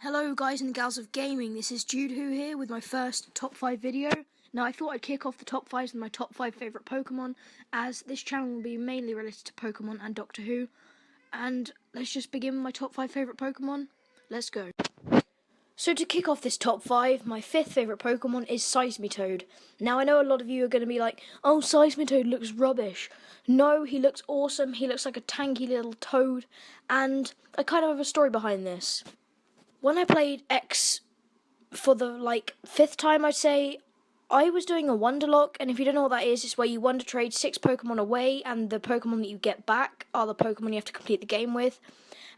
Hello guys and gals of gaming, this is Jude Who here with my first top 5 video. Now I thought I'd kick off the top 5s with my top 5 favourite Pokemon, as this channel will be mainly related to Pokemon and Doctor Who. And let's just begin with my top 5 favourite Pokemon. Let's go. So to kick off this top 5, my 5th favourite Pokemon is Seismitoad. Now I know a lot of you are going to be like, oh, Seismitoad looks rubbish. No, he looks awesome, he looks like a tanky little toad, and I kind of have a story behind this. When I played X for the 5th time, I'd say, I was doing a Wonderlock, and if you don't know what that is, it's where you Wonder Trade 6 Pokemon away, and the Pokemon that you get back are the Pokemon you have to complete the game with.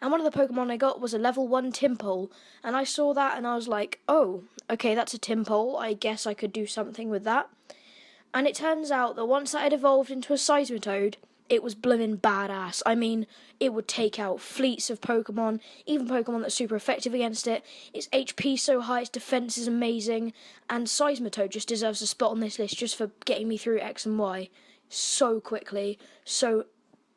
And one of the Pokemon I got was a level 1 Tympole, and I saw that and I was like, oh, okay, that's a Tympole, I guess I could do something with that. And it turns out that once that had evolved into a Seismitoad, it was blimmin' badass. I mean, it would take out fleets of Pokemon, even Pokemon that's super effective against it. Its HP so high, its defense is amazing, and Seismitoad just deserves a spot on this list just for getting me through X and Y so quickly, so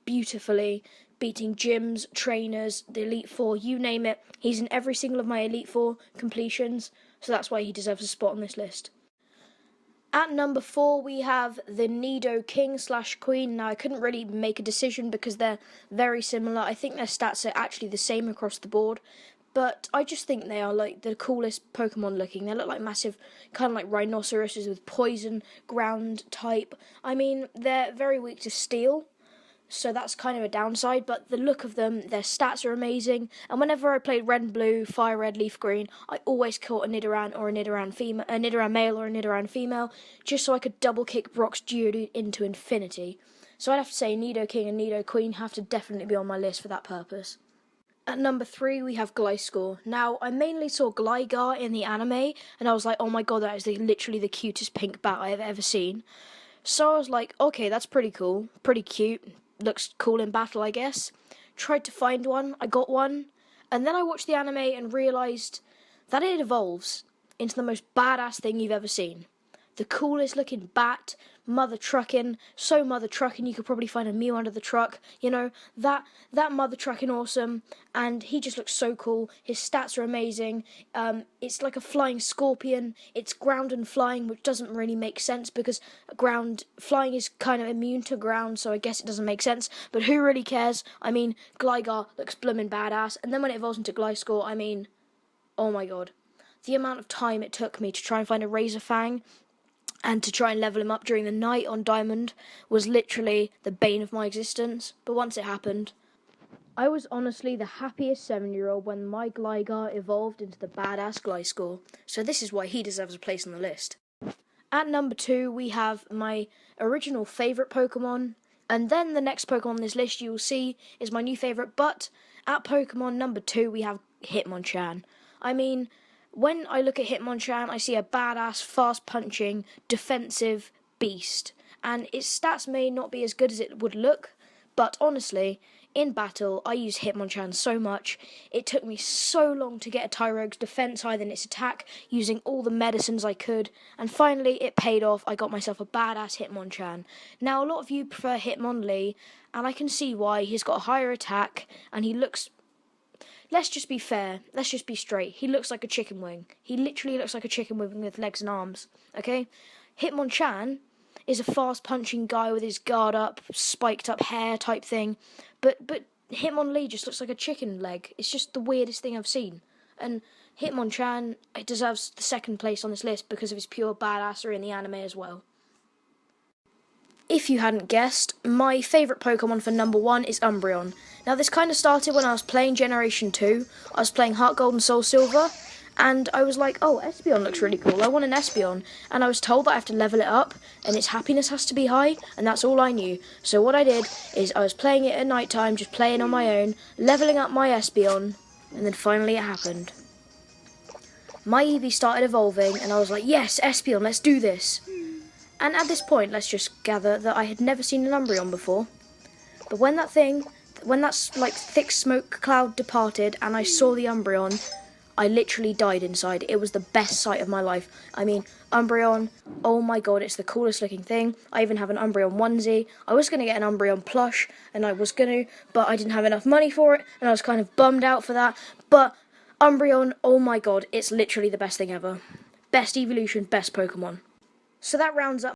beautifully, beating gyms, trainers, the Elite Four, you name it. He's in every single of my Elite Four completions, so that's why he deserves a spot on this list. At number 4, we have the Neidoqueen/Queen. Now, I couldn't really make a decision because they're very similar. I think their stats are actually the same across the board, but I just think they are like the coolest Pokemon looking. They look like massive, kind of like rhinoceroses with poison, ground type. I mean, they're very weak to steel, so that's kind of a downside, but the look of them, their stats are amazing, and whenever I played Red and Blue, Fire Red, Leaf Green, I always caught a Nidoran or a Nidoran female, a Nidoran male or a Nidoran female, just so I could double kick Brock's Geodude into infinity. So I'd have to say Nidoking and Neidoqueen have to definitely be on my list for that purpose. At number 3, we have Gligar. Now, I mainly saw Gligar in the anime, and I was like, oh my god, that is literally the cutest pink bat I have ever seen. So I was like, okay, that's pretty cool, pretty cute. Looks cool in battle, I guess. Tried to find one, I got one, and then I watched the anime and realised that it evolves into the most badass thing you've ever seen. The coolest looking bat, mother trucking, so mother trucking you could probably find a Mew under the truck, you know, that mother trucking awesome, and he just looks so cool. His stats are amazing. It's like a flying scorpion. It's ground and flying, which doesn't really make sense because flying is kind of immune to ground, so I guess it doesn't make sense, but who really cares? I mean, Gligar looks bloomin' badass, and then when it evolves into Gliscor, I mean, oh my god. The amount of time it took me to try and find a Razor Fang and to try and level him up during the night on Diamond was literally the bane of my existence. But once it happened, I was honestly the happiest 7-year-old when my Gligar evolved into the badass Gliscor. So this is why he deserves a place on the list. At number 2, we have my original favourite Pokemon. And then the next Pokemon on this list you will see is my new favourite. But at Pokemon number 2, we have Hitmonchan. I mean, when I look at Hitmonchan, I see a badass, fast-punching, defensive beast. And its stats may not be as good as it would look, but honestly, in battle, I use Hitmonchan so much. It took me so long to get a Tyrogue's defense higher than its attack, using all the medicines I could, and finally it paid off. I got myself a badass Hitmonchan. Now, a lot of you prefer Hitmonlee, and I can see why. He's got a higher attack, and he looks... Let's just be fair. Let's just be straight. He looks like a chicken wing. He literally looks like a chicken wing with legs and arms. Okay? Hitmonchan is a fast-punching guy with his guard up, spiked-up hair type thing. But Hitmonlee just looks like a chicken leg. It's just the weirdest thing I've seen. And Hitmonchan deserves the second place on this list because of his pure badassery in the anime as well. If you hadn't guessed, my favourite Pokemon for number 1 is Umbreon. Now this kind of started when I was playing Generation 2, I was playing Heart Gold and Soul Silver, and I was like, oh, Espeon looks really cool, I want an Espeon, and I was told that I have to level it up, and its happiness has to be high, and that's all I knew. So what I did is I was playing it at night time, just playing on my own, levelling up my Espeon, and then finally it happened. My Eevee started evolving, and I was like, yes, Espeon, let's do this. And at this point, let's just gather that I had never seen an Umbreon before. But when that thick smoke cloud departed and I saw the Umbreon, I literally died inside. It was the best sight of my life. I mean, Umbreon, oh my god, it's the coolest looking thing. I even have an Umbreon onesie. I was going to get an Umbreon plush, but I didn't have enough money for it, and I was kind of bummed out for that. But Umbreon, oh my god, it's literally the best thing ever. Best evolution, best Pokemon. So that rounds up